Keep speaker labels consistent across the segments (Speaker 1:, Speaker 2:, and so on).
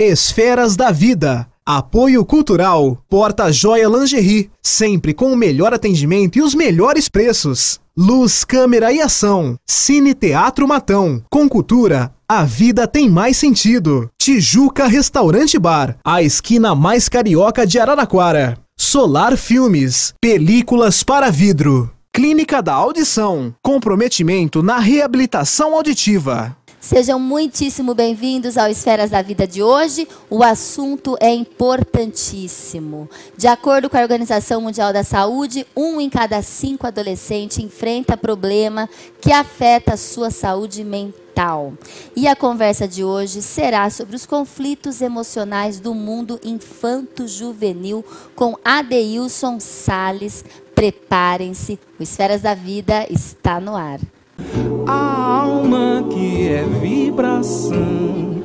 Speaker 1: Esferas da Vida. Apoio Cultural. Porta Joia Lingerie. Sempre com o melhor atendimento e os melhores preços. Luz, câmera e ação. Cine Teatro Matão. Com cultura, a vida tem mais sentido. Tijuca Restaurante Bar. A esquina mais carioca de Araraquara. Solar Filmes. Películas para vidro. Clínica da Audição. Comprometimento na reabilitação auditiva.
Speaker 2: Sejam muitíssimo bem-vindos ao Esferas da Vida de hoje. O assunto é importantíssimo. De acordo com a Organização Mundial da Saúde, 1 em cada 5 adolescentes enfrenta problema que afeta a sua saúde mental. E a conversa de hoje será sobre os conflitos emocionais do mundo infanto-juvenil com Adeilson Salles. Preparem-se, o Esferas da Vida está no ar.
Speaker 3: A alma que é vibração,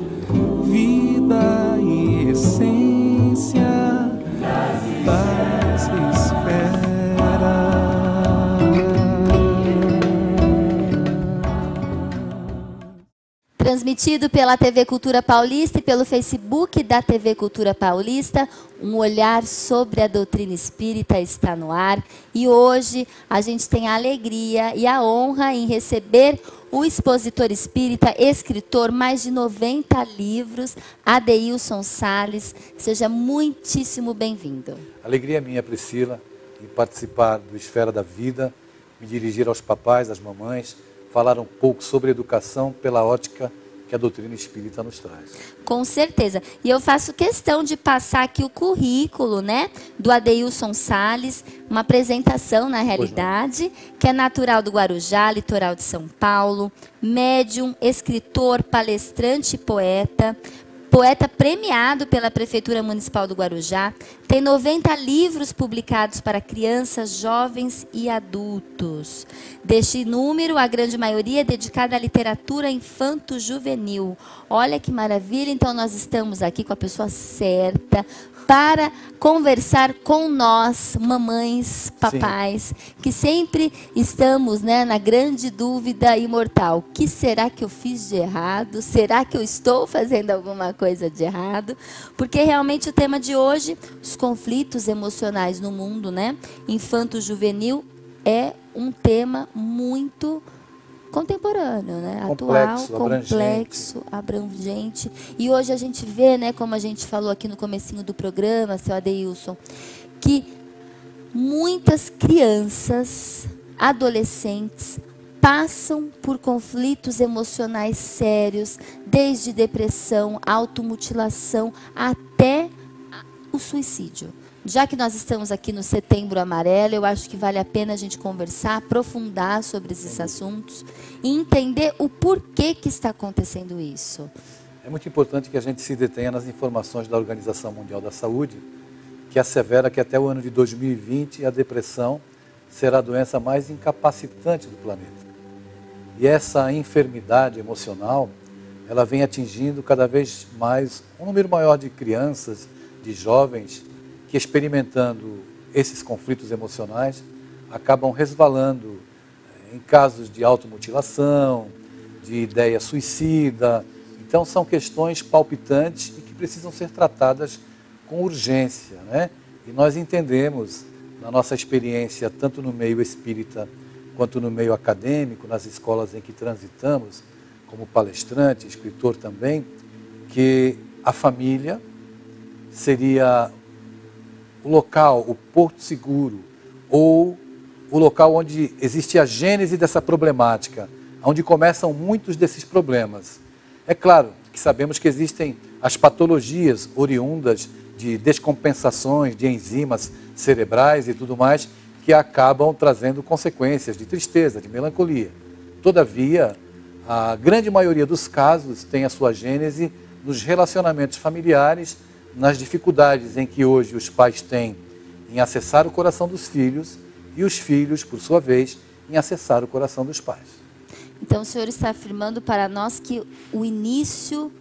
Speaker 3: vida e essência das esferas.
Speaker 2: Transmitido pela TV Cultura Paulista e pelo Facebook da TV Cultura Paulista, um olhar sobre a doutrina espírita está no ar. E hoje a gente tem a alegria e a honra em receber o expositor espírita, escritor, mais de 90 livros, Adeilson Salles. Seja muitíssimo bem-vindo.
Speaker 4: Alegria minha, Priscila, em participar do Esfera da Vida, me dirigir aos papais, às mamães, falar um pouco sobre educação pela ótica que a doutrina espírita nos traz.
Speaker 2: Com certeza. E eu faço questão de passar aqui o currículo, né, do Adeilson Salles, uma apresentação, na realidade, que é natural do Guarujá, litoral de São Paulo, médium, escritor, palestrante e poeta premiado pela Prefeitura Municipal do Guarujá, tem 90 livros publicados para crianças, jovens e adultos. Deste número, a grande maioria é dedicada à literatura infanto-juvenil. Olha que maravilha, então nós estamos aqui com a pessoa certa para conversar com nós, mamães, papais, sim, que sempre estamos, né, na grande dúvida imortal. O que será que eu fiz de errado? Será que eu estou fazendo alguma coisa de errado? Porque realmente o tema de hoje, os conflitos emocionais no mundo, né, infanto-juvenil, é um tema muito contemporâneo, né?
Speaker 4: Complexo,
Speaker 2: atual, complexo, abrangente. E hoje a gente vê, né, como a gente falou aqui no comecinho do programa, seu Adeilson, que muitas crianças, adolescentes, passam por conflitos emocionais sérios, desde depressão, automutilação, até o suicídio. Já que nós estamos aqui no Setembro Amarelo, eu acho que vale a pena a gente conversar, aprofundar sobre esses assuntos e entender o porquê que está acontecendo isso.
Speaker 4: É muito importante que a gente se detenha nas informações da Organização Mundial da Saúde, que assevera que até o ano de 2020 a depressão será a doença mais incapacitante do planeta. E essa enfermidade emocional, ela vem atingindo cada vez mais um número maior de crianças, de jovens, que experimentando esses conflitos emocionais acabam resvalando em casos de automutilação, de ideia suicida. Então são questões palpitantes e que precisam ser tratadas com urgência, né? E nós entendemos, na nossa experiência, tanto no meio espírita quanto no meio acadêmico, nas escolas em que transitamos, como palestrante, escritor também, que a família seria o local, o porto seguro, ou o local onde existe a gênese dessa problemática, onde começam muitos desses problemas. É claro que sabemos que existem as patologias oriundas de descompensações de enzimas cerebrais e tudo mais, que acabam trazendo consequências de tristeza, de melancolia. Todavia, a grande maioria dos casos tem a sua gênese nos relacionamentos familiares, nas dificuldades em que hoje os pais têm em acessar o coração dos filhos e os filhos, por sua vez, em acessar o coração dos pais.
Speaker 2: Então, o senhor está afirmando para nós que o início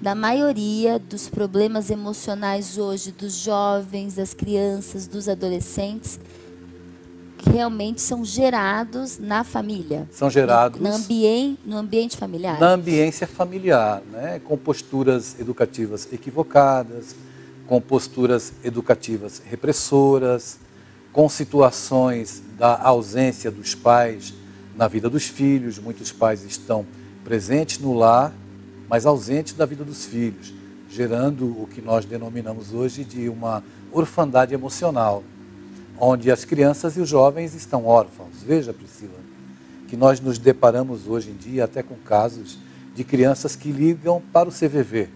Speaker 2: da maioria dos problemas emocionais hoje, dos jovens, das crianças, dos adolescentes, realmente são gerados na família.
Speaker 4: São gerados
Speaker 2: no ambiente familiar.
Speaker 4: na ambiência familiar, né? Com posturas educativas equivocadas, com posturas educativas repressoras, com situações da ausência dos pais na vida dos filhos. Muitos pais estão presentes no lar, mas ausentes da vida dos filhos, gerando o que nós denominamos hoje de uma orfandade emocional, onde as crianças e os jovens estão órfãos. Veja, Priscila, que nós nos deparamos hoje em dia até com casos de crianças que ligam para o CVV,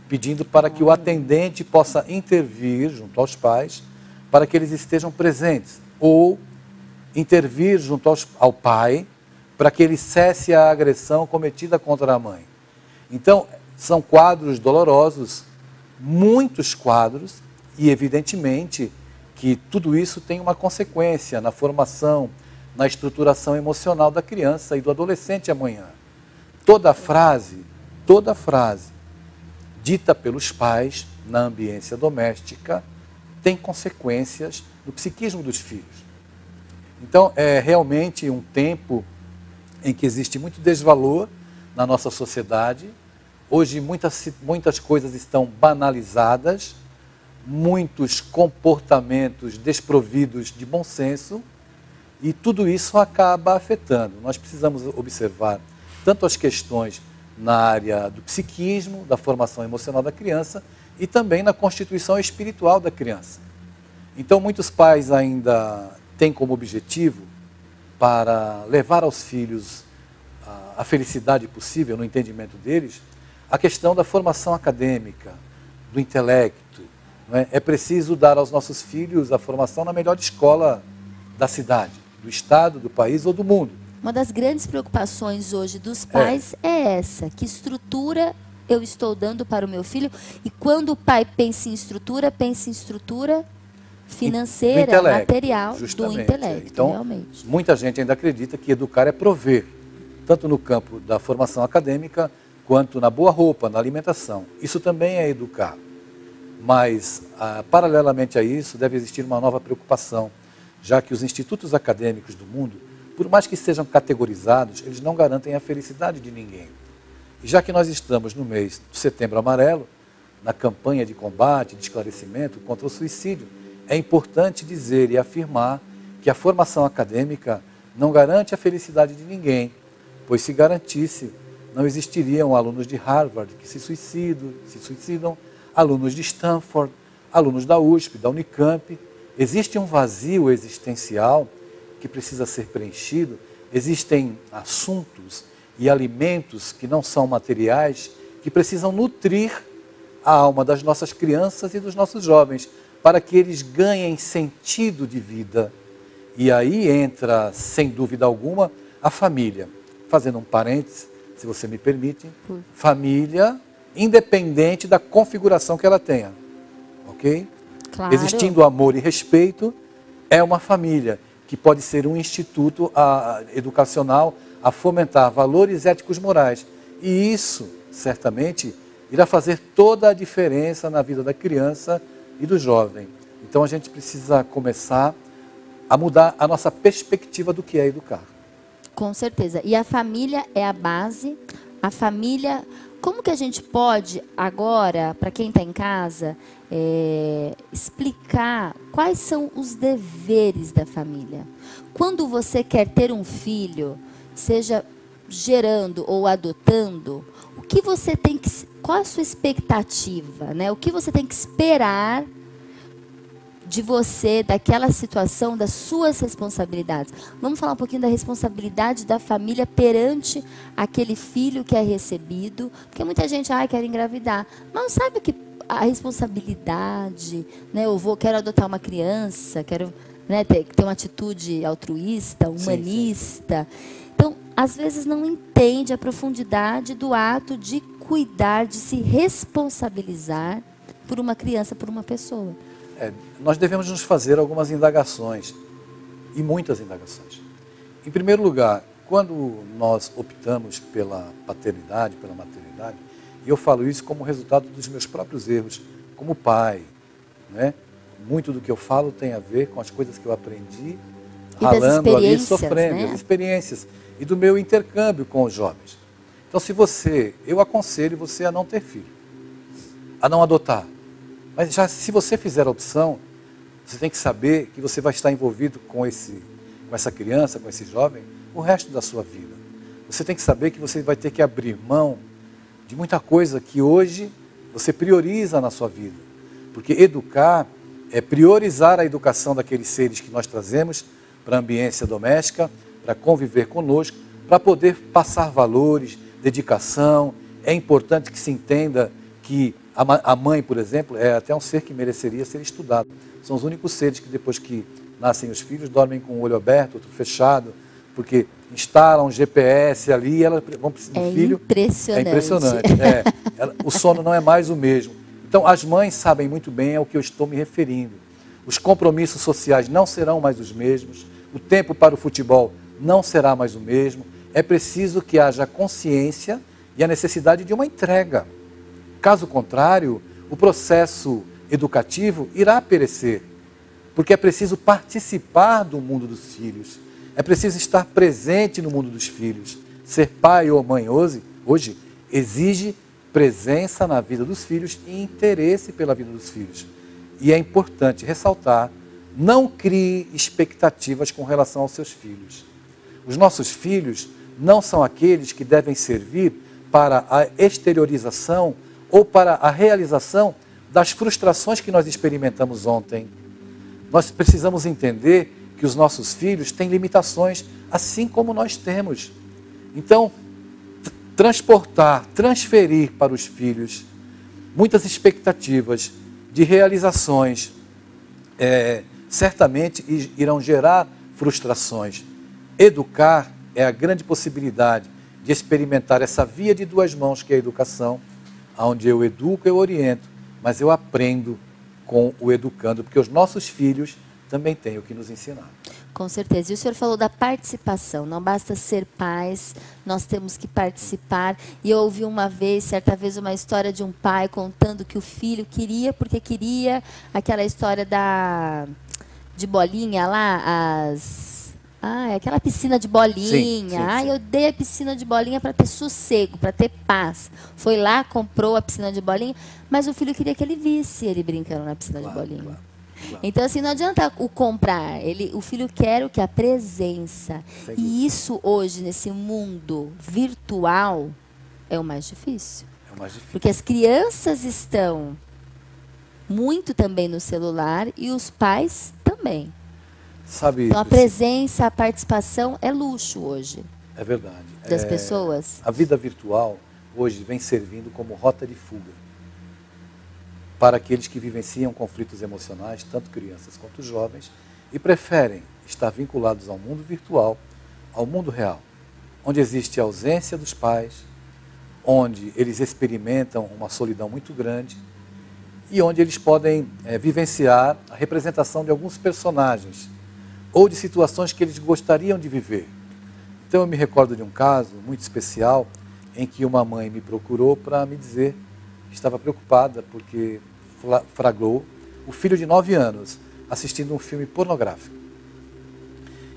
Speaker 4: pedindo para que o atendente possa intervir junto aos pais para que eles estejam presentes, ou intervir junto ao pai para que ele cesse a agressão cometida contra a mãe. Então, são quadros dolorosos, muitos quadros, e evidentemente que tudo isso tem uma consequência na formação, na estruturação emocional da criança e do adolescente amanhã. Toda frase dita pelos pais na ambiência doméstica tem consequências no psiquismo dos filhos. Então, é realmente um tempo em que existe muito desvalor na nossa sociedade. Hoje, muitas coisas estão banalizadas, muitos comportamentos desprovidos de bom senso, e tudo isso acaba afetando. Nós precisamos observar tanto as questões na área do psiquismo, da formação emocional da criança, e também na constituição espiritual da criança. Então, muitos pais ainda têm como objetivo, para levar aos filhos a felicidade possível no entendimento deles, a questão da formação acadêmica, do intelecto. Não é? É preciso dar aos nossos filhos a formação na melhor escola da cidade, do estado, do país ou do mundo.
Speaker 2: Uma das grandes preocupações hoje dos pais é essa: que estrutura eu estou dando para o meu filho? E quando o pai pensa em estrutura financeira, material,
Speaker 4: justamente,
Speaker 2: do intelecto,
Speaker 4: então,
Speaker 2: realmente.
Speaker 4: Muita gente ainda acredita que educar é prover, tanto no campo da formação acadêmica, quanto na boa roupa, na alimentação. Isso também é educar. Mas, paralelamente a isso, deve existir uma nova preocupação, já que os institutos acadêmicos do mundo, por mais que sejam categorizados, eles não garantem a felicidade de ninguém. E já que nós estamos no mês do Setembro Amarelo, na campanha de combate, de esclarecimento contra o suicídio, é importante dizer e afirmar que a formação acadêmica não garante a felicidade de ninguém, pois se garantisse, não existiriam alunos de Harvard que se suicidam, alunos de Stanford, alunos da USP, da Unicamp. Existe um vazio existencial que precisa ser preenchido, existem assuntos e alimentos que não são materiais, que precisam nutrir a alma das nossas crianças e dos nossos jovens, para que eles ganhem sentido de vida. E aí entra, sem dúvida alguma, a família. Fazendo um parênteses, se você me permite, família independente da configuração que ela tenha, ok?
Speaker 2: Claro.
Speaker 4: Existindo amor e respeito, é uma família que pode ser um instituto educacional a fomentar valores éticos morais. E isso, certamente, irá fazer toda a diferença na vida da criança e do jovem. Então a gente precisa começar a mudar a nossa perspectiva do que é educar.
Speaker 2: Com certeza. E a família é a base. A família... Como que a gente pode agora, para quem está em casa, explicar quais são os deveres da família? Quando você quer ter um filho, seja gerando ou adotando, o que você tem que... Qual a sua expectativa, né? O que você tem que esperar de você, daquela situação, das suas responsabilidades? Vamos falar um pouquinho da responsabilidade da família perante aquele filho que é recebido, porque muita gente quer engravidar, mas não sabe o que a responsabilidade, né? Quero adotar uma criança, quero, né, ter uma atitude altruísta, humanista. Sim. Então, às vezes não entende a profundidade do ato de cuidar, de se responsabilizar por uma criança, por uma pessoa.
Speaker 4: Nós devemos nos fazer algumas indagações, e muitas indagações. Em primeiro lugar, quando nós optamos pela paternidade, pela maternidade, e eu falo isso como resultado dos meus próprios erros, como pai, né? Muito do que eu falo tem a ver com as coisas que eu aprendi ralando ali,
Speaker 2: experiências,
Speaker 4: sofrendo,
Speaker 2: né?
Speaker 4: das experiências e do meu intercâmbio com os jovens. Então, eu aconselho você a não ter filho, a não adotar. Mas já se você fizer a opção, você tem que saber que você vai estar envolvido com essa criança, com esse jovem, o resto da sua vida. Você tem que saber que você vai ter que abrir mão de muita coisa que hoje você prioriza na sua vida. Porque educar é priorizar a educação daqueles seres que nós trazemos para a ambiência doméstica, para conviver conosco, para poder passar valores, dedicação. É importante que se entenda que a mãe, por exemplo, é até um ser que mereceria ser estudado. São os únicos seres que depois que nascem os filhos dormem com o olho aberto, outro fechado, porque instalam um GPS ali e elas vão precisar do filho.
Speaker 2: Impressionante.
Speaker 4: É impressionante. O sono não é mais o mesmo. Então, as mães sabem muito bem ao que eu estou me referindo. Os compromissos sociais não serão mais os mesmos. O tempo para o futebol não será mais o mesmo. É preciso que haja consciência e a necessidade de uma entrega. Caso contrário, o processo educativo irá perecer. Porque é preciso participar do mundo dos filhos. É preciso estar presente no mundo dos filhos. Ser pai ou mãe hoje exige presença na vida dos filhos e interesse pela vida dos filhos. E é importante ressaltar, não crie expectativas com relação aos seus filhos. Os nossos filhos não são aqueles que devem servir para a exteriorização ou para a realização das frustrações que nós experimentamos ontem. Nós precisamos entender que os nossos filhos têm limitações, assim como nós temos. Então, transferir para os filhos muitas expectativas de realizações, certamente irão gerar frustrações. Educar é a grande possibilidade de experimentar essa via de duas mãos que é a educação, onde eu educo, eu oriento, mas eu aprendo com o educando, porque os nossos filhos também têm o que nos ensinar.
Speaker 2: Com certeza. E o senhor falou da participação. Não basta ser pais, nós temos que participar. E eu ouvi certa vez, uma história de um pai contando que o filho queria, porque queria aquela história de bolinha lá, aquela piscina de bolinha.
Speaker 4: Sim.
Speaker 2: Eu dei a piscina de bolinha para ter sossego, para ter paz. Foi lá, comprou a piscina de bolinha, mas o filho queria que ele visse ele brincando na piscina de bolinha.
Speaker 4: Claro.
Speaker 2: Então, assim, não adianta o comprar. O filho quer o que? A presença. E isso hoje, nesse mundo virtual, é o mais difícil.
Speaker 4: É o mais difícil.
Speaker 2: Porque as crianças estão muito também no celular e os pais também.
Speaker 4: Sabe,
Speaker 2: então, a presença, a participação é luxo hoje.
Speaker 4: É verdade.
Speaker 2: Das pessoas.
Speaker 4: A vida virtual hoje vem servindo como rota de fuga para aqueles que vivenciam conflitos emocionais, tanto crianças quanto jovens, e preferem estar vinculados ao mundo virtual, ao mundo real, onde existe a ausência dos pais, onde eles experimentam uma solidão muito grande e onde eles podem vivenciar a representação de alguns personagens ou de situações que eles gostariam de viver. Então eu me recordo de um caso muito especial em que uma mãe me procurou para me dizer que estava preocupada porque flagrou o filho de 9 anos assistindo um filme pornográfico.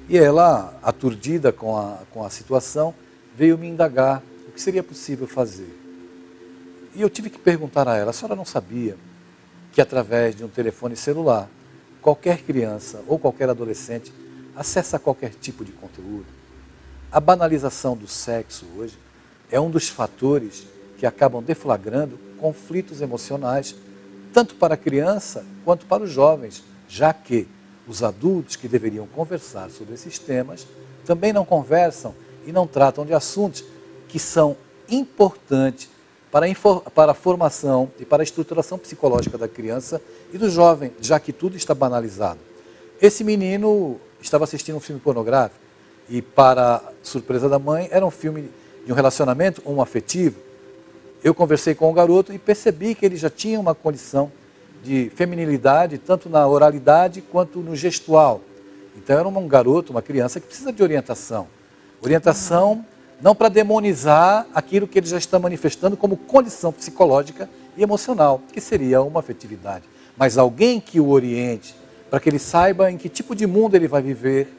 Speaker 4: E ela, aturdida com a situação, veio me indagar o que seria possível fazer. E eu tive que perguntar a ela, a senhora não sabia que através de um telefone celular, qualquer criança ou qualquer adolescente acessa qualquer tipo de conteúdo? A banalização do sexo hoje é um dos fatores que acabam deflagrando conflitos emocionais, tanto para a criança quanto para os jovens, já que os adultos que deveriam conversar sobre esses temas também não conversam e não tratam de assuntos que são importantes para a formação e para a estruturação psicológica da criança e do jovem, já que tudo está banalizado. Esse menino estava assistindo um filme pornográfico e, para surpresa da mãe, era um filme de um relacionamento homoafetivo. Eu conversei com o garoto e percebi que ele já tinha uma condição de feminilidade, tanto na oralidade quanto no gestual. Então era um garoto, uma criança que precisa de orientação. Orientação não para demonizar aquilo que ele já está manifestando como condição psicológica e emocional, que seria uma afetividade. Mas alguém que o oriente, para que ele saiba em que tipo de mundo ele vai viver,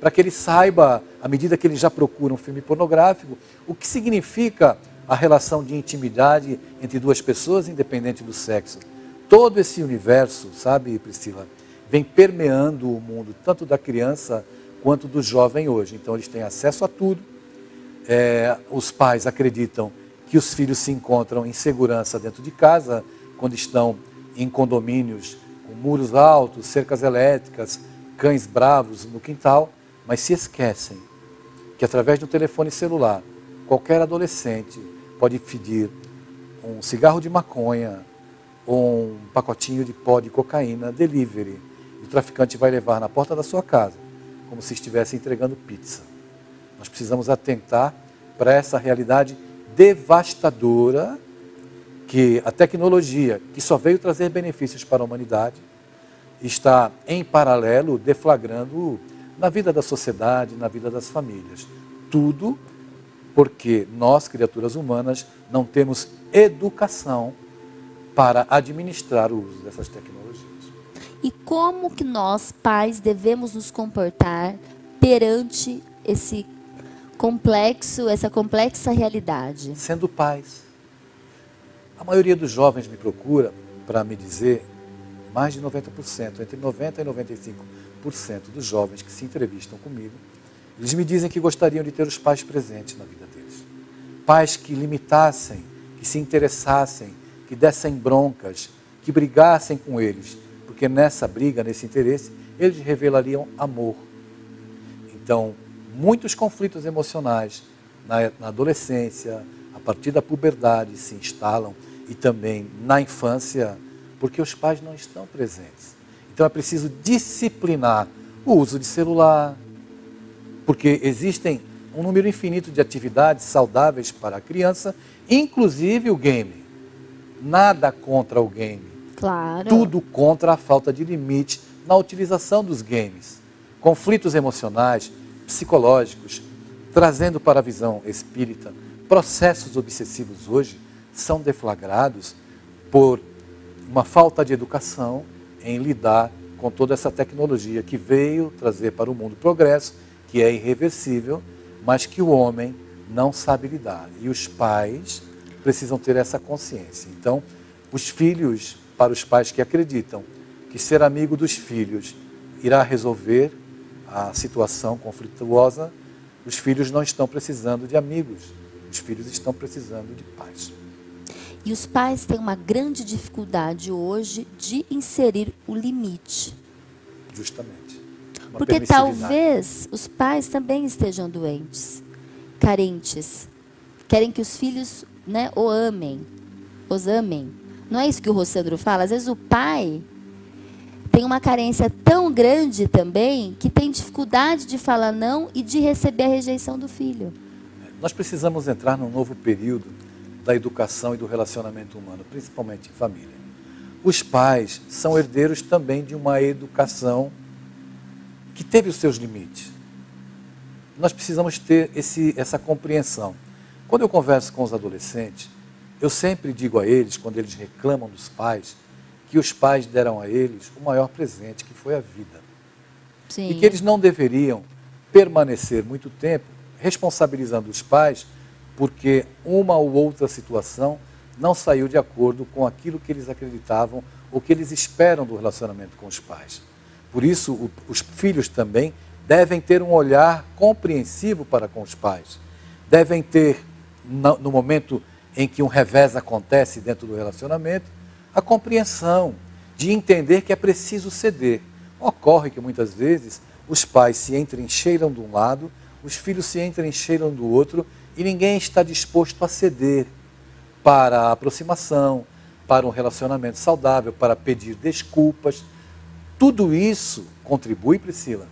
Speaker 4: para que ele saiba, à medida que ele já procura um filme pornográfico, o que significa a relação de intimidade entre duas pessoas, independente do sexo. Todo esse universo, sabe, Priscila, vem permeando o mundo, tanto da criança quanto do jovem hoje. Então, eles têm acesso a tudo. Os pais acreditam que os filhos se encontram em segurança dentro de casa, quando estão em condomínios com muros altos, cercas elétricas, cães bravos no quintal, mas se esquecem que através de um telefone celular, qualquer adolescente pode pedir um cigarro de maconha ou um pacotinho de pó de cocaína delivery. E o traficante vai levar na porta da sua casa, como se estivesse entregando pizza. Nós precisamos atentar para essa realidade devastadora que a tecnologia, que só veio trazer benefícios para a humanidade, está em paralelo deflagrando na vida da sociedade, na vida das famílias. Tudo porque nós, criaturas humanas, não temos educação para administrar o uso dessas tecnologias.
Speaker 2: E como que nós, pais, devemos nos comportar perante essa complexa realidade?
Speaker 4: Sendo pais. A maioria dos jovens me procura para me dizer, mais de 90%, entre 90% e 95% dos jovens que se entrevistam comigo, eles me dizem que gostariam de ter os pais presentes na vida deles. Pais que limitassem, que se interessassem, que dessem broncas, que brigassem com eles, porque nessa briga, nesse interesse, eles revelariam amor. Então, muitos conflitos emocionais na adolescência, a partir da puberdade, se instalam, e também na infância, porque os pais não estão presentes. Então é preciso disciplinar o uso de celular, porque existem um número infinito de atividades saudáveis para a criança, inclusive o game. Nada contra o game.
Speaker 2: Claro.
Speaker 4: Tudo contra a falta de limite na utilização dos games. Conflitos emocionais, psicológicos, trazendo para a visão espírita, processos obsessivos hoje são deflagrados por uma falta de educação em lidar com toda essa tecnologia que veio trazer para o mundo progresso, que é irreversível, mas que o homem não sabe lidar. E os pais precisam ter essa consciência. Então, os filhos, para os pais que acreditam que ser amigo dos filhos irá resolver a situação conflituosa, os filhos não estão precisando de amigos, os filhos estão precisando de pais.
Speaker 2: E os pais têm uma grande dificuldade hoje de inserir o limite.
Speaker 4: Justamente.
Speaker 2: Porque talvez os pais também estejam doentes, carentes. Querem que os filhos, né, os amem. Não é isso que o Rossandro fala? Às vezes o pai tem uma carência tão grande também que tem dificuldade de falar não e de receber a rejeição do filho.
Speaker 4: Nós precisamos entrar num novo período da educação e do relacionamento humano, principalmente em família. Os pais são herdeiros também de uma educação que teve os seus limites. Nós precisamos ter essa compreensão. Quando eu converso com os adolescentes, eu sempre digo a eles, quando eles reclamam dos pais, que os pais deram a eles o maior presente, que foi a vida.
Speaker 2: Sim.
Speaker 4: E que eles não deveriam permanecer muito tempo responsabilizando os pais porque uma ou outra situação não saiu de acordo com aquilo que eles acreditavam ou que eles esperam do relacionamento com os pais. Por isso, os filhos também devem ter um olhar compreensivo para com os pais. Devem ter, no momento em que um revés acontece dentro do relacionamento, a compreensão de entender que é preciso ceder. Ocorre que muitas vezes os pais se entrincheiram de um lado, os filhos se entrincheiram do outro e ninguém está disposto a ceder para a aproximação, para um relacionamento saudável, para pedir desculpas. Tudo isso contribui, Priscila,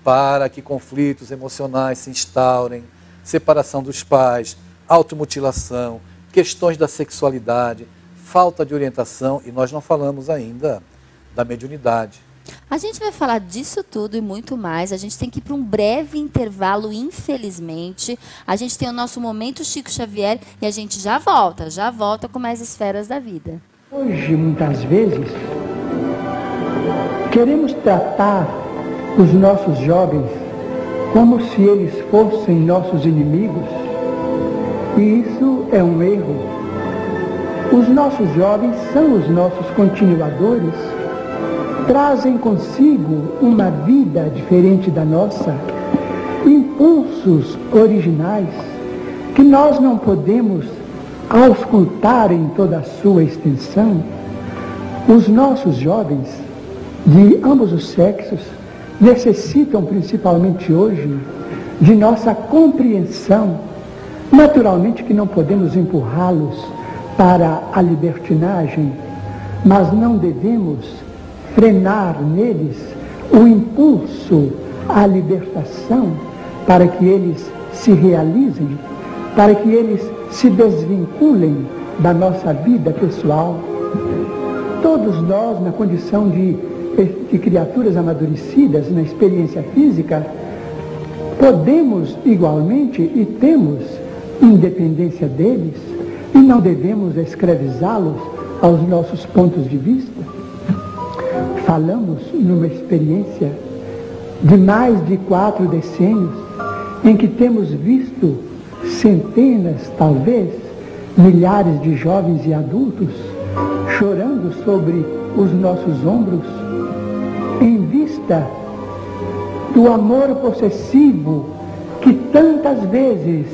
Speaker 4: para que conflitos emocionais se instaurem, separação dos pais, automutilação, questões da sexualidade, falta de orientação, e nós não falamos ainda da mediunidade.
Speaker 2: A gente vai falar disso tudo e muito mais. A gente tem que ir para um breve intervalo, infelizmente. A gente tem o nosso Momento Chico Xavier e a gente já volta com mais esferas da vida.
Speaker 5: Hoje, muitas vezes, queremos tratar os nossos jovens como se eles fossem nossos inimigos. E isso é um erro. Os nossos jovens são os nossos continuadores, trazem consigo uma vida diferente da nossa, impulsos originais que nós não podemos auscultar em toda a sua extensão. Os nossos jovens, de ambos os sexos, necessitam, principalmente hoje, de nossa compreensão. Naturalmente que não podemos empurrá-los para a libertinagem, mas não devemos frenar neles o impulso à libertação para que eles se realizem, para que eles se desvinculem da nossa vida pessoal. Todos nós, na condição de criaturas amadurecidas na experiência física, podemos igualmente e temos independência deles e não devemos escravizá-los aos nossos pontos de vista. Falamos numa experiência de mais de 4 decênios em que temos visto centenas, talvez, milhares de jovens e adultos chorando sobre os nossos ombros em vista do amor possessivo que tantas vezes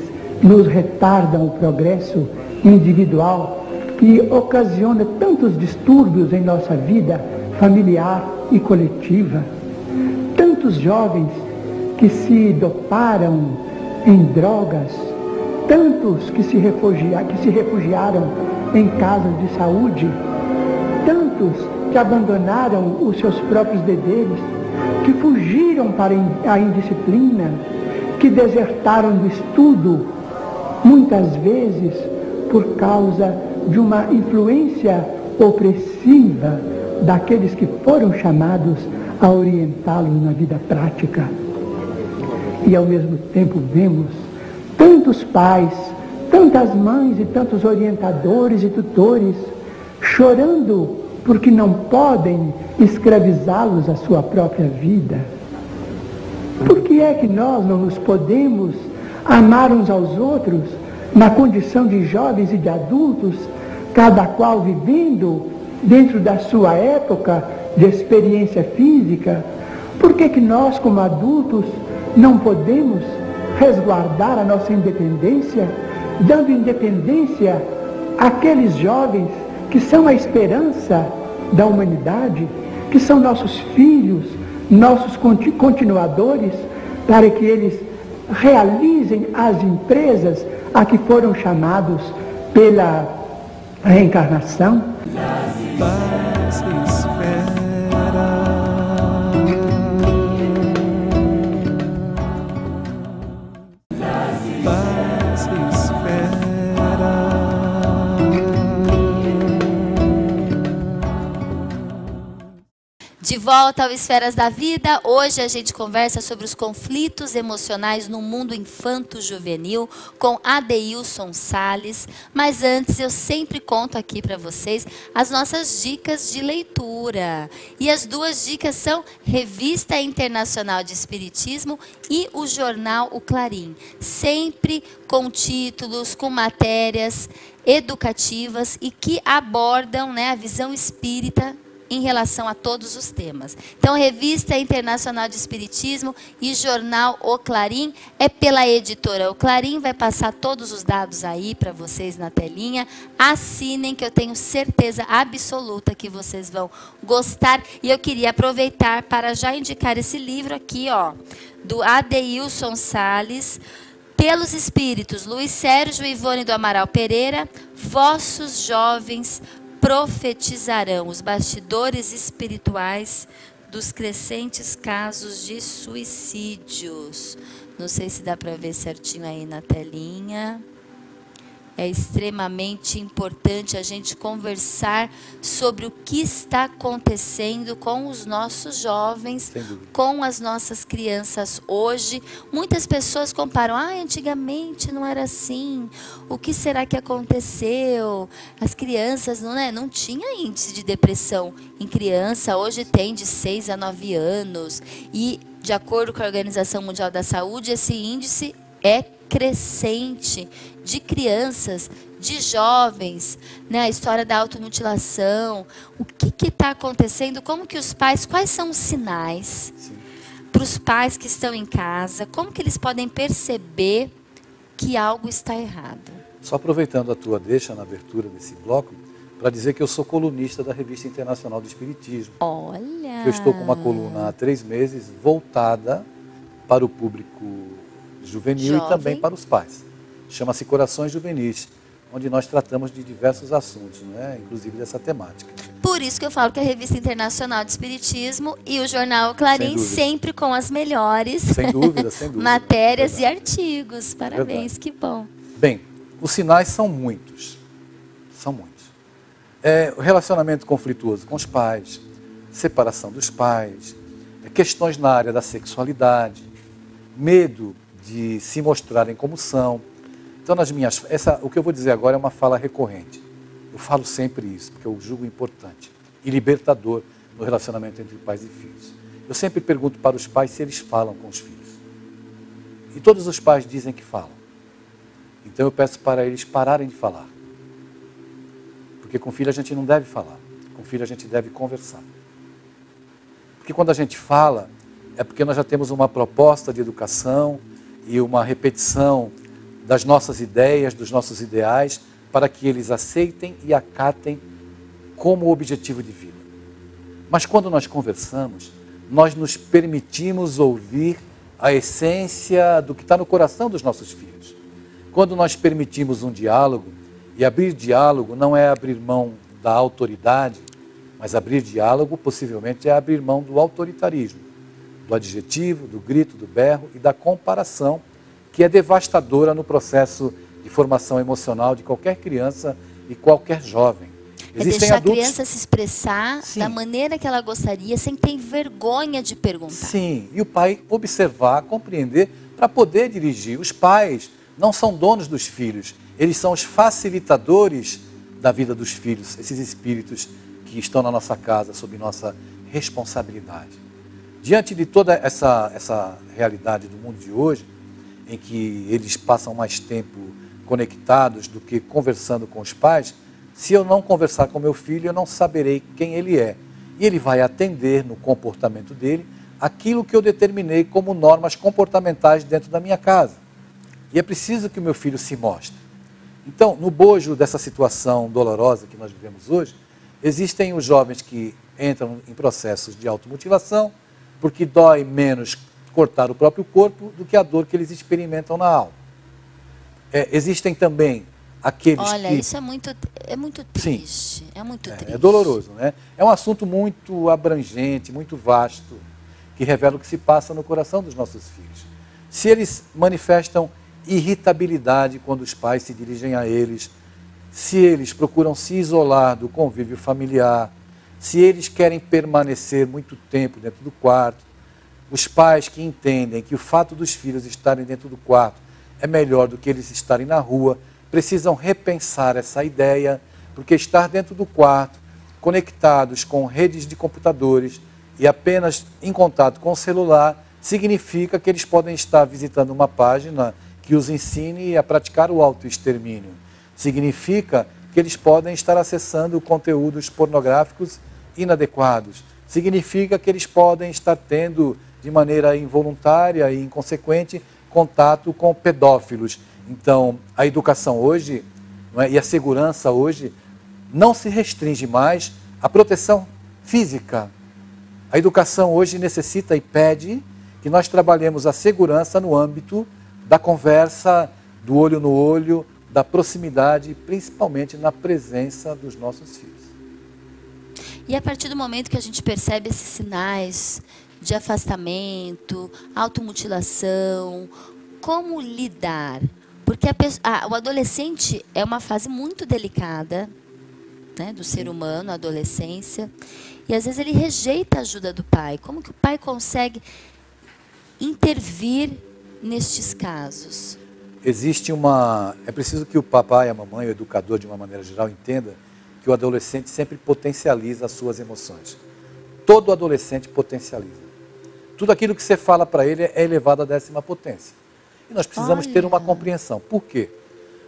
Speaker 5: nos retardam o progresso individual e ocasiona tantos distúrbios em nossa vida familiar e coletiva. Tantos jovens que se doparam em drogas, tantos que se refugiaram em casas de saúde, tantos que abandonaram os seus próprios deveres, que fugiram para a indisciplina, que desertaram do estudo, muitas vezes por causa de uma influência opressiva daqueles que foram chamados a orientá-los na vida prática. E ao mesmo tempo vemos tantos pais, tantas mães e tantos orientadores e tutores chorando porque não podem escravizá-los à sua própria vida. Por que é que nós não nos podemos amar uns aos outros na condição de jovens e de adultos, cada qual vivendo dentro da sua época de experiência física? Por que que nós, como adultos, não podemos resguardar a nossa independência, dando independência àqueles jovens que são a esperança da humanidade, que são nossos filhos, nossos continuadores, para que eles realizem as empresas a que foram chamados pela reencarnação?
Speaker 3: Paz espera. Paz espera.
Speaker 2: De volta ao Esferas da Vida, hoje a gente conversa sobre os conflitos emocionais no mundo infanto-juvenil com Adeilson Salles. Mas antes eu sempre conto aqui para vocês as nossas dicas de leitura. E as 2 dicas são Revista Internacional de Espiritismo e o jornal O Clarim. Sempre com títulos, com matérias educativas e que abordam, né, a visão espírita em relação a todos os temas. Então, Revista Internacional de Espiritismo e Jornal O Clarim é pela editora O Clarim. Vai passar todos os dados aí para vocês na telinha. Assinem, que eu tenho certeza absoluta que vocês vão gostar. E eu queria aproveitar para já indicar esse livro aqui, ó, do Adeilson Salles, Pelos Espíritos, Luiz Sérgio e Ivone do Amaral Pereira, Vossos Jovens Profetizarão, os bastidores espirituais dos crescentes casos de suicídios. Não sei se dá para ver certinho aí na telinha. É extremamente importante a gente conversar sobre o que está acontecendo com os nossos jovens, com as nossas crianças hoje. Muitas pessoas comparam, antigamente não era assim, o que será que aconteceu? As crianças não tinha índice de depressão em criança, hoje tem de 6 a 9 anos. E de acordo com a Organização Mundial da Saúde, esse índice é crescente de crianças, de jovens, né? A história da automutilação, o que está acontecendo, como que os pais, quais são os sinais para os pais que estão em casa, como que eles podem perceber que algo está errado?
Speaker 4: Só aproveitando a tua deixa na abertura desse bloco, para dizer que eu sou colunista da Revista Internacional do Espiritismo.
Speaker 2: Olha!
Speaker 4: Eu estou com uma coluna há 3 meses voltada para o público juvenil e também para os pais. Chama-se Corações Juvenis, onde nós tratamos de diversos assuntos, né? Inclusive dessa temática.
Speaker 2: Por isso que eu falo que a Revista Internacional de Espiritismo e o Jornal Clarim sempre com as melhores
Speaker 4: sem dúvida, sem dúvida.
Speaker 2: matérias e artigos. Parabéns, que bom.
Speaker 4: Bem, os sinais são muitos. São muitos. O relacionamento conflituoso com os pais, separação dos pais, questões na área da sexualidade, medo de se mostrarem como são. Então, o que eu vou dizer agora é uma fala recorrente. Eu falo sempre isso, porque eu julgo importante e libertador no relacionamento entre pais e filhos. Eu sempre pergunto para os pais se eles falam com os filhos. E todos os pais dizem que falam. Então, eu peço para eles pararem de falar. Porque com filho a gente não deve falar. Com filho a gente deve conversar. Porque quando a gente fala, é porque nós já temos uma proposta de educação e uma repetição das nossas ideias, dos nossos ideais, para que eles aceitem e acatem como objetivo de vida. Mas quando nós conversamos, nós nos permitimos ouvir a essência do que está no coração dos nossos filhos. Quando nós permitimos um diálogo, e abrir diálogo não é abrir mão da autoridade, mas abrir diálogo possivelmente é abrir mão do autoritarismo, do adjetivo, do grito, do berro e da comparação, que é devastadora no processo de formação emocional de qualquer criança e qualquer jovem.
Speaker 2: Existem deixar a criança se expressar da maneira que ela gostaria, sem ter vergonha de perguntar.
Speaker 4: Sim, e o pai observar, compreender, para poder dirigir. Os pais não são donos dos filhos, eles são os facilitadores da vida dos filhos, esses espíritos que estão na nossa casa, sob nossa responsabilidade. Diante de toda essa realidade do mundo de hoje, em que eles passam mais tempo conectados do que conversando com os pais, se eu não conversar com meu filho, eu não saberei quem ele é. E ele vai atender no comportamento dele aquilo que eu determinei como normas comportamentais dentro da minha casa. E é preciso que o meu filho se mostre. Então, no bojo dessa situação dolorosa que nós vivemos hoje, existem os jovens que entram em processos de automutilação, porque dói menos cortar o próprio corpo do que a dor que eles experimentam na alma. Existem também aqueles que...
Speaker 2: Olha, isso é muito triste. Sim, é muito triste.
Speaker 4: É doloroso, né? É um assunto muito abrangente, muito vasto, que revela o que se passa no coração dos nossos filhos. Se eles manifestam irritabilidade quando os pais se dirigem a eles, se eles procuram se isolar do convívio familiar, se eles querem permanecer muito tempo dentro do quarto, os pais que entendem que o fato dos filhos estarem dentro do quarto é melhor do que eles estarem na rua, precisam repensar essa ideia, porque estar dentro do quarto, conectados com redes de computadores e apenas em contato com o celular, significa que eles podem estar visitando uma página que os ensine a praticar o autoextermínio. Significa que eles podem estar acessando conteúdos pornográficos inadequados. Significa que eles podem estar tendo, de maneira involuntária e inconsequente, contato com pedófilos. Então, a educação hoje, não é, e a segurança hoje não se restringe mais à proteção física. A educação hoje necessita e pede que nós trabalhemos a segurança no âmbito da conversa, do olho no olho, da proximidade, principalmente na presença dos nossos filhos.
Speaker 2: E a partir do momento que a gente percebe esses sinais de afastamento, automutilação, como lidar? Porque o adolescente é uma fase muito delicada, né, do ser humano, a adolescência, e às vezes ele rejeita a ajuda do pai. Como que o pai consegue intervir nestes casos?
Speaker 4: É preciso que o papai, a mamãe, o educador, de uma maneira geral, entenda que o adolescente sempre potencializa as suas emoções. Todo adolescente potencializa. Tudo aquilo que você fala para ele é elevado à 10ª potência. E nós precisamos ter uma compreensão. Por quê?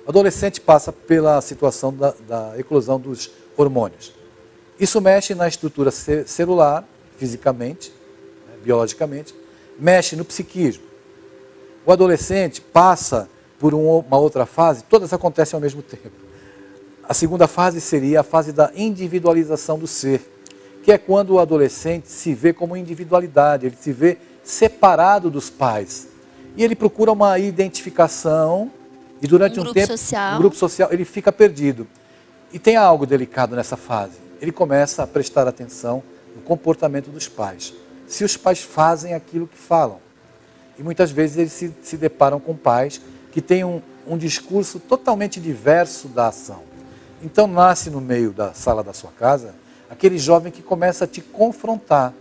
Speaker 4: O adolescente passa pela situação da eclosão dos hormônios. Isso mexe na estrutura celular, fisicamente, né, biologicamente, mexe no psiquismo. O adolescente passa por uma outra fase, todas acontecem ao mesmo tempo. A segunda fase seria a fase da individualização do ser, que é quando o adolescente se vê como individualidade, ele se vê separado dos pais. E ele procura uma identificação e durante um tempo, um grupo social, ele fica perdido. E tem algo delicado nessa fase. Ele começa a prestar atenção no comportamento dos pais. Se os pais fazem aquilo que falam. E muitas vezes eles se deparam com pais que têm um discurso totalmente diverso da ação. Então nasce no meio da sala da sua casa aquele jovem que começa a te confrontar.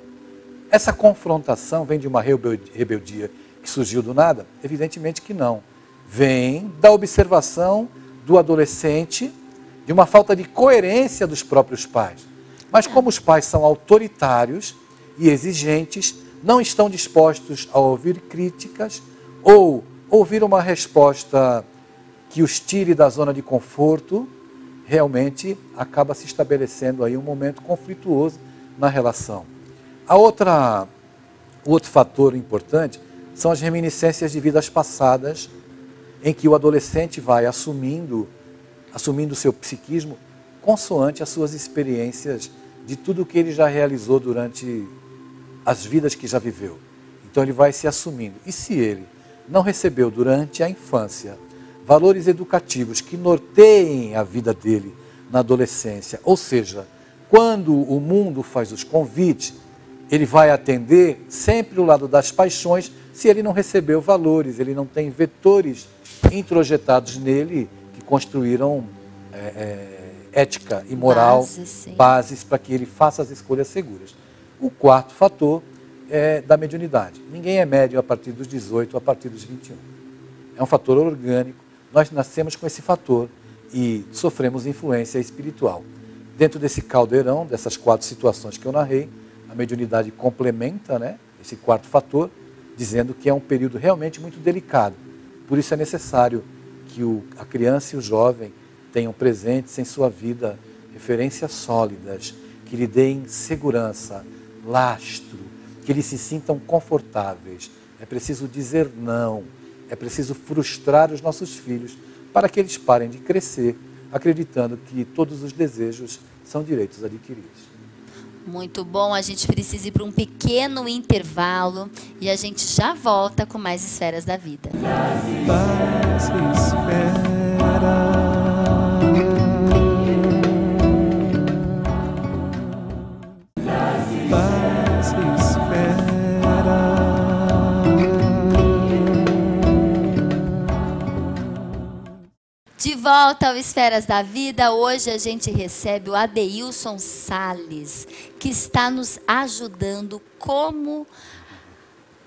Speaker 4: Essa confrontação vem de uma rebeldia que surgiu do nada? Evidentemente que não. Vem da observação do adolescente, de uma falta de coerência dos próprios pais. Mas como os pais são autoritários e exigentes, não estão dispostos a ouvir críticas ou ouvir uma resposta que os tire da zona de conforto, realmente acaba se estabelecendo aí um momento conflituoso na relação. O outro fator importante são as reminiscências de vidas passadas, em que o adolescente vai assumindo o seu psiquismo consoante as suas experiências de tudo que ele já realizou durante as vidas que já viveu. Então ele vai se assumindo. E se ele não recebeu durante a infância valores educativos que norteiem a vida dele na adolescência, ou seja, quando o mundo faz os convites, ele vai atender sempre o lado das paixões. Se ele não recebeu valores, ele não tem vetores introjetados nele que construíram ética e moral, bases para que ele faça as escolhas seguras. O quarto fator é da mediunidade. Ninguém é médium a partir dos 18, a partir dos 21. É um fator orgânico. Nós nascemos com esse fator e sofremos influência espiritual. Dentro desse caldeirão, dessas 4 situações que eu narrei, a mediunidade complementa, né, esse quarto fator, dizendo que é um período realmente muito delicado. Por isso é necessário que a criança e o jovem tenham presentes em sua vida referências sólidas, que lhe deem segurança, lastro, que eles se sintam confortáveis. É preciso dizer não, é preciso frustrar os nossos filhos para que eles parem de crescer, acreditando que todos os desejos são direitos adquiridos.
Speaker 2: Muito bom, a gente precisa ir para um pequeno intervalo e a gente já volta com mais Esferas da Vida.
Speaker 3: Paz espera. Paz espera.
Speaker 2: De volta ao Esferas da Vida, hoje a gente recebe o Adeilson Salles, que está nos ajudando como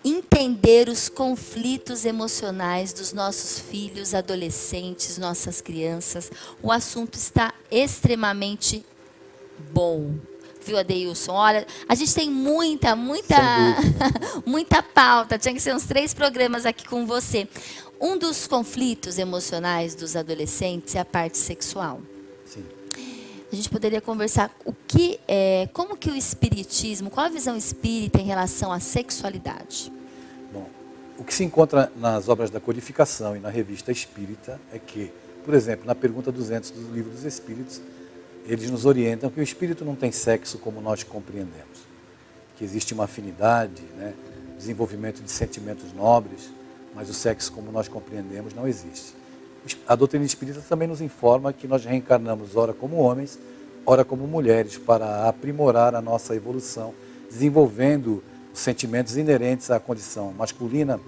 Speaker 2: entender os conflitos emocionais dos nossos filhos, adolescentes, nossas crianças. O assunto está extremamente bom. Viu, Adeilson? Olha, a gente tem muita pauta. Tinha que ser uns 3 programas aqui com você. Um dos conflitos emocionais dos adolescentes é a parte sexual.
Speaker 4: Sim.
Speaker 2: A gente poderia conversar como que o espiritismo, qual a visão espírita em relação à sexualidade?
Speaker 4: Bom, o que se encontra nas obras da codificação e na revista espírita é que, por exemplo, na pergunta 200 do Livro dos Espíritos, eles nos orientam que o espírito não tem sexo como nós compreendemos, que existe uma afinidade, né, desenvolvimento de sentimentos nobres, mas o sexo como nós compreendemos não existe. A doutrina espírita também nos informa que nós reencarnamos ora como homens, ora como mulheres, para aprimorar a nossa evolução, desenvolvendo os sentimentos inerentes à condição masculina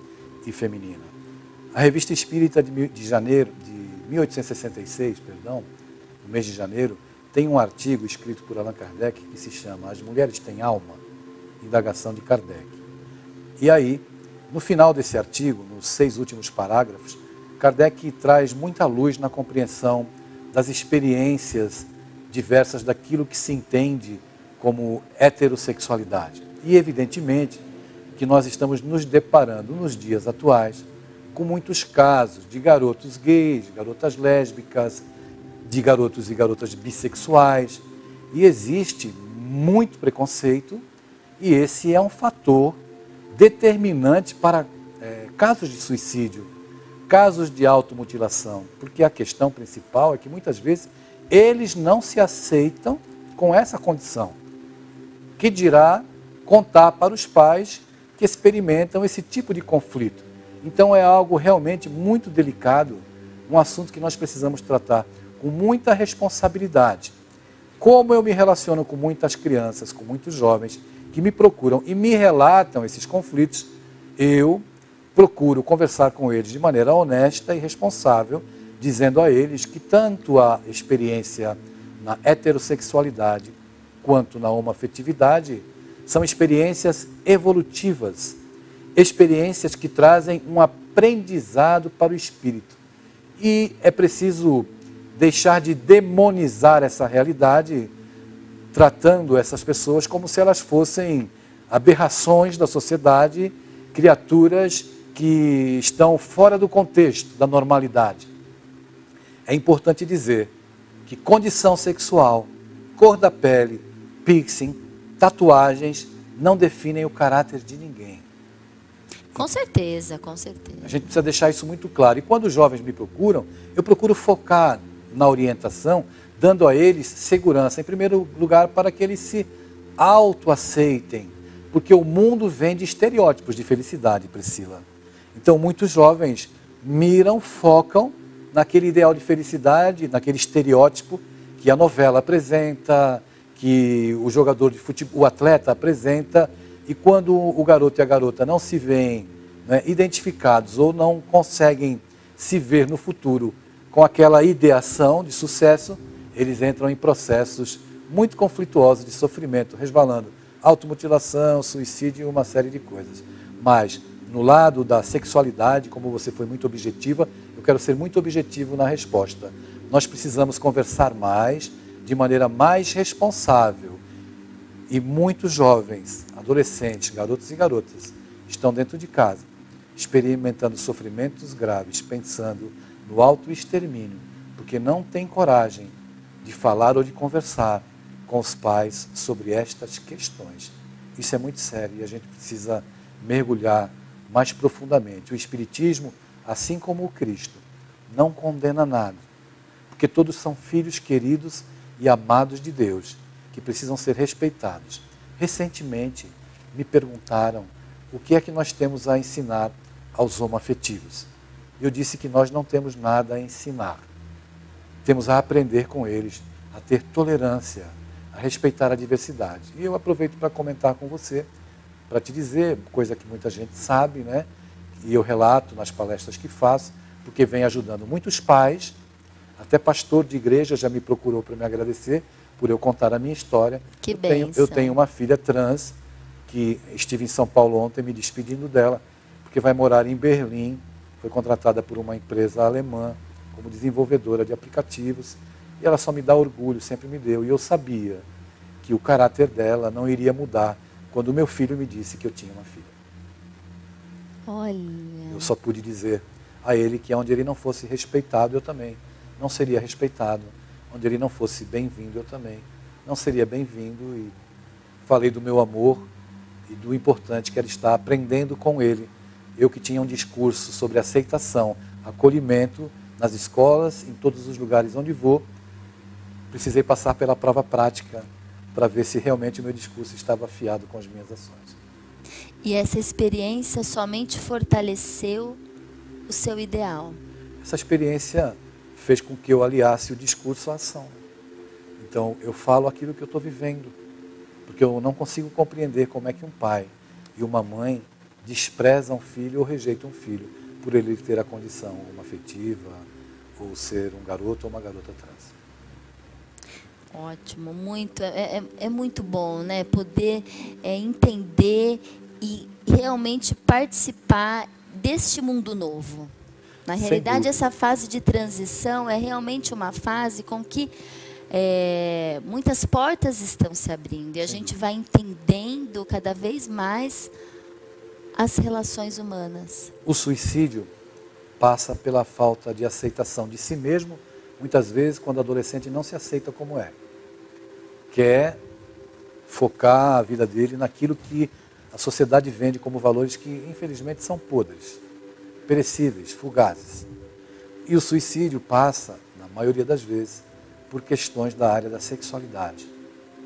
Speaker 4: e feminina. A revista espírita de 1866, no mês de janeiro, tem um artigo escrito por Allan Kardec que se chama As Mulheres Têm Alma? Indagação de Kardec. E aí, no final desse artigo, nos 6 últimos parágrafos, Kardec traz muita luz na compreensão das experiências diversas daquilo que se entende como heterossexualidade. E, evidentemente, que nós estamos nos deparando nos dias atuais com muitos casos de garotos gays, garotas lésbicas, de garotos e garotas bissexuais. E existe muito preconceito e esse é um fator determinante para casos de suicídio, casos de automutilação, porque a questão principal é que muitas vezes eles não se aceitam com essa condição. Que dirá contar para os pais que experimentam esse tipo de conflito. Então é algo realmente muito delicado, um assunto que nós precisamos tratar com muita responsabilidade. Como eu me relaciono com muitas crianças, com muitos jovens que me procuram e me relatam esses conflitos, eu procuro conversar com eles de maneira honesta e responsável, dizendo a eles que tanto a experiência na heterossexualidade quanto na homoafetividade são experiências evolutivas, experiências que trazem um aprendizado para o espírito. E é preciso deixar de demonizar essa realidade, tratando essas pessoas como se elas fossem aberrações da sociedade, criaturas que estão fora do contexto da normalidade. É importante dizer que condição sexual, cor da pele, piercing, tatuagens não definem o caráter de ninguém.
Speaker 2: Com certeza, com certeza.
Speaker 4: A gente precisa deixar isso muito claro. E quando os jovens me procuram, eu procuro focar na orientação, dando a eles segurança, em primeiro lugar, para que eles se autoaceitem. Porque o mundo vem de estereótipos de felicidade, Priscila. Então, muitos jovens miram, focam naquele ideal de felicidade, naquele estereótipo que a novela apresenta, que o jogador de futebol, o atleta apresenta, e quando o garoto e a garota não se veem, né, identificados ou não conseguem se ver no futuro com aquela ideação de sucesso, eles entram em processos muito conflituosos de sofrimento, resvalando, automutilação, suicídio e uma série de coisas. Mas, no lado da sexualidade, como você foi muito objetiva, eu quero ser muito objetivo na resposta. Nós precisamos conversar mais, de maneira mais responsável. E muitos jovens, adolescentes, garotos e garotas, estão dentro de casa, experimentando sofrimentos graves, pensando no autoextermínio, porque não têm coragem de falar ou de conversar com os pais sobre estas questões. Isso é muito sério e a gente precisa mergulhar mais profundamente. O Espiritismo, assim como o Cristo, não condena nada, porque todos são filhos queridos e amados de Deus, que precisam ser respeitados. Recentemente, me perguntaram o que é que nós temos a ensinar aos homoafetivos. Eu disse que nós não temos nada a ensinar. Temos a aprender com eles, a ter tolerância, a respeitar a diversidade. E eu aproveito para comentar com você, para te dizer, coisa que muita gente sabe, né? E eu relato nas palestras que faço, porque vem ajudando muitos pais, até pastor de igreja já me procurou para me agradecer por eu contar a minha história.
Speaker 2: Que bênção.
Speaker 4: Eu tenho uma filha trans, que estive em São Paulo ontem me despedindo dela, porque vai morar em Berlim, foi contratada por uma empresa alemã como desenvolvedora de aplicativos, e ela só me dá orgulho, sempre me deu, e eu sabia que o caráter dela não iria mudar quando o meu filho me disse que eu tinha uma filha.
Speaker 2: Olha.
Speaker 4: Eu só pude dizer a ele que onde ele não fosse respeitado, eu também não seria respeitado. Onde ele não fosse bem-vindo, eu também não seria bem-vindo. E falei do meu amor e do importante que era estar aprendendo com ele. Eu que tinha um discurso sobre aceitação, acolhimento nas escolas, em todos os lugares onde vou, precisei passar pela prova prática para ver se realmente o meu discurso estava afiado com as minhas ações.
Speaker 2: E essa experiência somente fortaleceu o seu ideal?
Speaker 4: Essa experiência fez com que eu aliasse o discurso à ação. Então, eu falo aquilo que eu estou vivendo, porque eu não consigo compreender como é que um pai e uma mãe desprezam um filho ou rejeitam um filho por ele ter a condição afetiva ou ser um garoto ou uma garota trans.
Speaker 2: Ótimo, muito, é muito bom, né? Poder entender e realmente participar deste mundo novo. Na realidade, essa fase de transição é realmente uma fase com que muitas portas estão se abrindo. E a gente vai entendendo cada vez mais as relações humanas?
Speaker 4: O suicídio passa pela falta de aceitação de si mesmo, muitas vezes quando o adolescente não se aceita como é. Quer focar a vida dele naquilo que a sociedade vende como valores que, infelizmente, são podres, perecíveis, fugazes. E o suicídio passa, na maioria das vezes, por questões da área da sexualidade.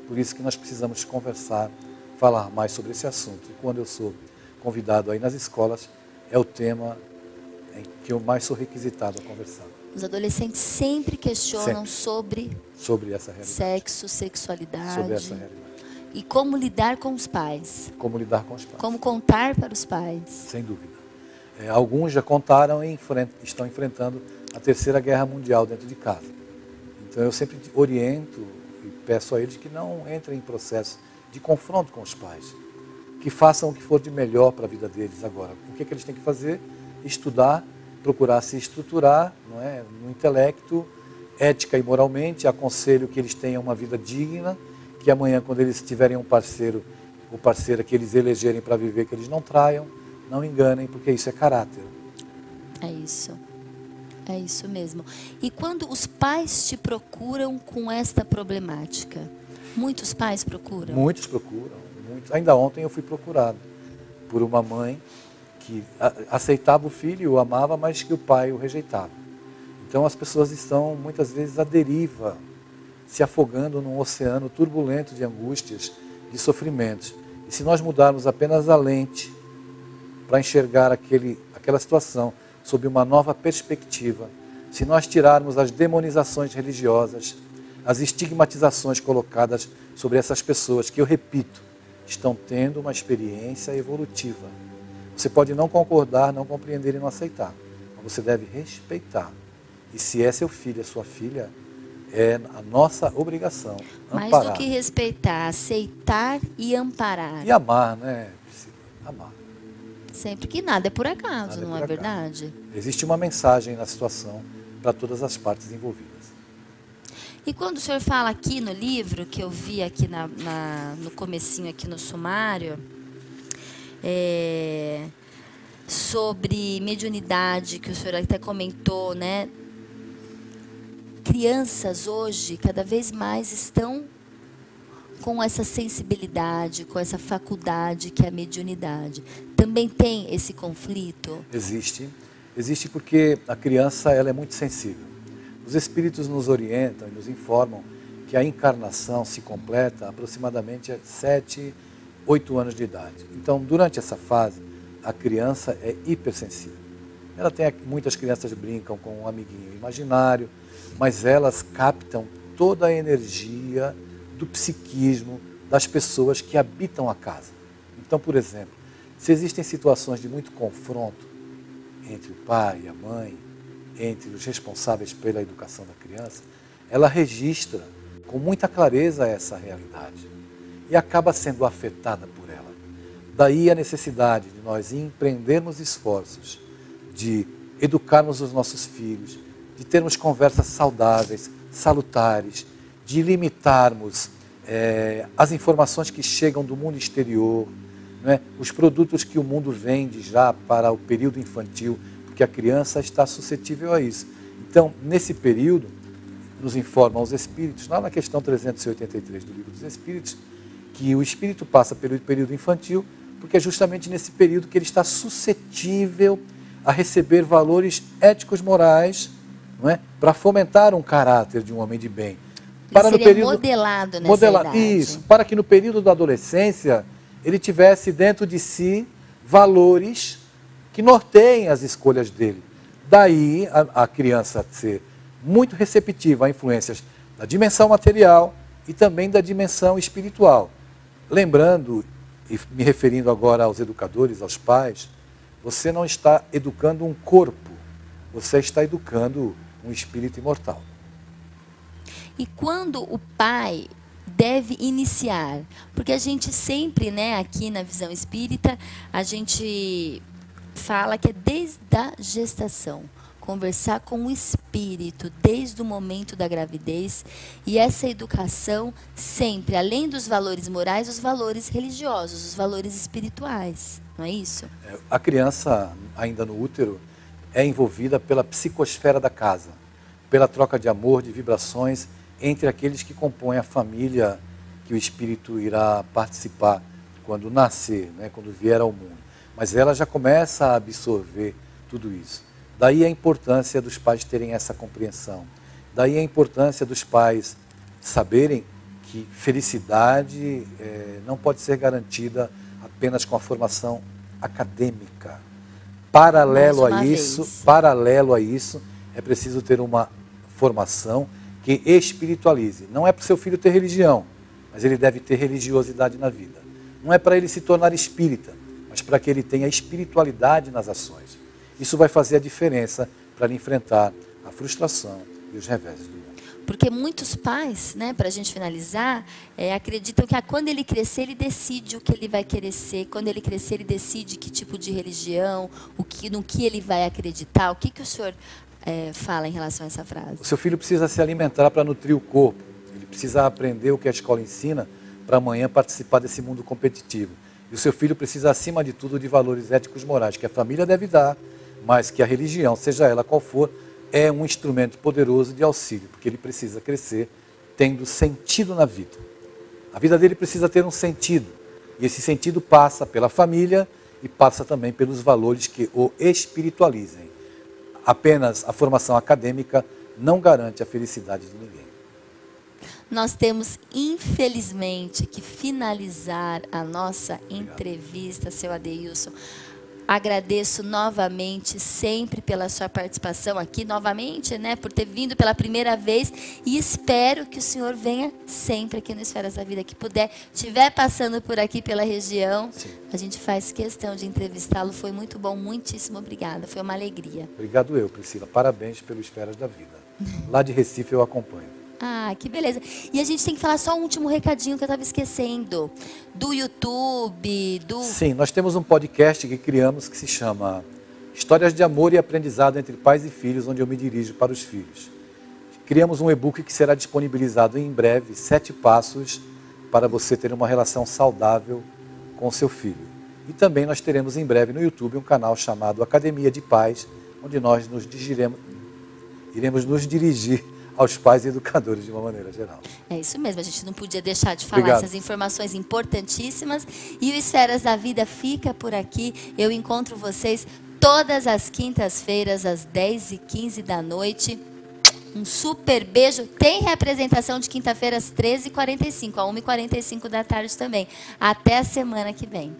Speaker 4: Por isso que nós precisamos conversar, falar mais sobre esse assunto. E quando eu sou convidado aí nas escolas, é o tema em que eu mais sou requisitado a conversar.
Speaker 2: Os adolescentes sempre questionam
Speaker 4: Sempre. Sobre essa realidade.
Speaker 2: sexo, sexualidade.
Speaker 4: Sobre essa realidade.
Speaker 2: E como lidar com os pais.
Speaker 4: Como lidar com os pais.
Speaker 2: Como contar para os pais.
Speaker 4: Sem dúvida. Alguns já contaram e estão enfrentando a Terceira Guerra Mundial dentro de casa. Então eu sempre oriento e peço a eles que não entrem em processo de confronto com os pais. Que façam o que for de melhor para a vida deles agora. O que eles têm que fazer? Estudar, procurar se estruturar, não é? No intelecto, ética e moralmente. Aconselho que eles tenham uma vida digna, que amanhã, quando eles tiverem um parceiro ou parceira que eles elegerem para viver, que eles não traiam, não enganem, porque isso é caráter.
Speaker 2: É isso. É isso mesmo. E quando os pais te procuram com esta problemática? Muitos pais procuram?
Speaker 4: Muitos procuram. Muitos. Ainda ontem eu fui procurado por uma mãe que aceitava o filho, o amava, mas que o pai o rejeitava. Então as pessoas estão muitas vezes à deriva, se afogando num oceano turbulento de angústias, de sofrimentos. E se nós mudarmos apenas a lente para enxergar aquela situação sob uma nova perspectiva, se nós tirarmos as demonizações religiosas, as estigmatizações colocadas sobre essas pessoas, que eu repito, estão tendo uma experiência evolutiva. Você pode não concordar, não compreender e não aceitar, mas você deve respeitar. E se é seu filho, é sua filha, é a nossa obrigação amparar.
Speaker 2: Mais do que respeitar, aceitar e amparar.
Speaker 4: E amar, né, Priscila? Amar.
Speaker 2: Sempre que nada é por acaso,
Speaker 4: Nada é
Speaker 2: não
Speaker 4: por
Speaker 2: é
Speaker 4: acaso.
Speaker 2: verdade?
Speaker 4: Existe uma mensagem na situação para todas as partes envolvidas.
Speaker 2: E quando o senhor fala aqui no livro, que eu vi aqui no comecinho, aqui no sumário, sobre mediunidade, que o senhor até comentou, né? Crianças hoje, cada vez mais, estão com essa sensibilidade, com essa faculdade que é a mediunidade. Também tem esse conflito?
Speaker 4: Existe. Existe porque a criança ela é muito sensível. Os espíritos nos orientam e nos informam que a encarnação se completa aproximadamente a 7, 8 anos de idade. Então, durante essa fase, a criança é hipersensível. Ela tem, muitas crianças brincam com um amiguinho imaginário, mas elas captam toda a energia do psiquismo das pessoas que habitam a casa. Então, por exemplo, se existem situações de muito confronto entre o pai e a mãe, entre os responsáveis pela educação da criança, ela registra com muita clareza essa realidade e acaba sendo afetada por ela. Daí a necessidade de nós empreendermos esforços de educarmos os nossos filhos, de termos conversas saudáveis, salutares, de limitarmos as informações que chegam do mundo exterior, né? Os produtos que o mundo vende já para o período infantil, porque a criança está suscetível a isso. Então, nesse período, nos informam os espíritos, lá na questão 383 do Livro dos Espíritos, que o espírito passa pelo período infantil, porque é justamente nesse período que ele está suscetível a receber valores éticos morais, não é? Para fomentar um caráter de um homem de bem.
Speaker 2: Ele seria modelado nessa idade.
Speaker 4: Isso, para que no período da adolescência ele tivesse dentro de si valores que norteiem as escolhas dele. Daí a criança ser muito receptiva a influências da dimensão material e também da dimensão espiritual. Lembrando, e me referindo agora aos educadores, aos pais, você não está educando um corpo, você está educando um espírito imortal.
Speaker 2: E quando o pai deve iniciar? Porque a gente sempre, né, aqui na Visão Espírita, a gente fala que é desde a gestação. Conversar com o espírito desde o momento da gravidez, e essa educação sempre, além dos valores morais, os valores religiosos, os valores espirituais. não é isso?
Speaker 4: A criança, ainda no útero, é envolvida pela psicosfera da casa, pela troca de amor, de vibrações entre aqueles que compõem a família que o espírito irá participar quando nascer, né, quando vier ao mundo. Mas ela já começa a absorver tudo isso. Daí a importância dos pais terem essa compreensão. Daí a importância dos pais saberem que felicidade não pode ser garantida apenas com a formação acadêmica. Paralelo a isso, é preciso ter uma formação que espiritualize. Não é para o seu filho ter religião, mas ele deve ter religiosidade na vida. Não é para ele se tornar espírita, mas para que ele tenha espiritualidade nas ações. Isso vai fazer a diferença para ele enfrentar a frustração e os reveses do mundo.
Speaker 2: Porque muitos pais, né, para a gente finalizar, acreditam que quando ele crescer, ele decide o que ele vai querer ser. Quando ele crescer, ele decide que tipo de religião, no que ele vai acreditar. O que o senhor fala em relação a essa frase?
Speaker 4: O seu filho precisa se alimentar para nutrir o corpo. Ele precisa aprender o que a escola ensina para amanhã participar desse mundo competitivo. E o seu filho precisa, acima de tudo, de valores éticos morais, que a família deve dar, mas que a religião, seja ela qual for, é um instrumento poderoso de auxílio, porque ele precisa crescer tendo sentido na vida. A vida dele precisa ter um sentido, e esse sentido passa pela família e passa também pelos valores que o espiritualizem. Apenas a formação acadêmica não garante a felicidade de ninguém.
Speaker 2: Nós temos, infelizmente, que finalizar a nossa entrevista, seu Adeilson. Agradeço novamente, sempre pela sua participação aqui, novamente, né, por ter vindo pela primeira vez, e espero que o senhor venha sempre aqui no Esferas da Vida, que puder, estiver passando por aqui pela região, sim, a gente faz questão de entrevistá-lo. Foi muito bom, muitíssimo obrigada, foi uma alegria.
Speaker 4: Obrigado eu, Priscila, parabéns pelo Esferas da Vida. Lá de Recife eu acompanho.
Speaker 2: Ah, que beleza. E a gente tem que falar só um último recadinho que eu estava esquecendo. Do YouTube,
Speaker 4: Sim, nós temos um podcast que criamos que se chama Histórias de Amor e Aprendizado entre Pais e Filhos, onde eu me dirijo para os filhos. Criamos um e-book que será disponibilizado em breve, 7 passos para você ter uma relação saudável com o seu filho. E também nós teremos em breve no YouTube um canal chamado Academia de Pais, onde nós iremos nos dirigir aos pais e educadores de uma maneira geral.
Speaker 2: É isso mesmo, a gente não podia deixar de falar essas informações importantíssimas. E o Esferas da Vida fica por aqui. Eu encontro vocês todas as quintas-feiras, às 10h15 da noite. Um super beijo. Tem representação de quinta-feira às 13h45, a 1h45 da tarde também. Até a semana que vem.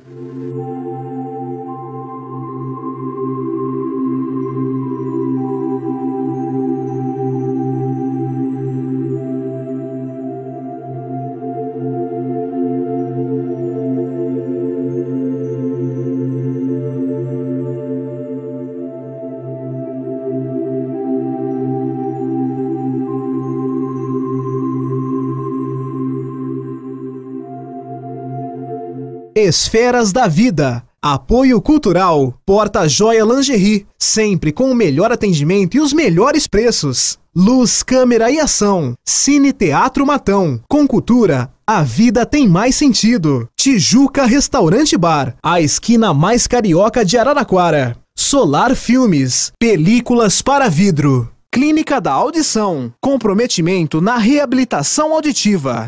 Speaker 1: Esferas da Vida. Apoio Cultural. Porta Joia Lingerie. Sempre com o melhor atendimento e os melhores preços. Luz, câmera e ação. Cine Teatro Matão. Com cultura, a vida tem mais sentido. Tijuca Restaurante Bar. A esquina mais carioca de Araraquara. Solar Filmes. Películas para vidro. Clínica da Audição. Comprometimento na reabilitação auditiva.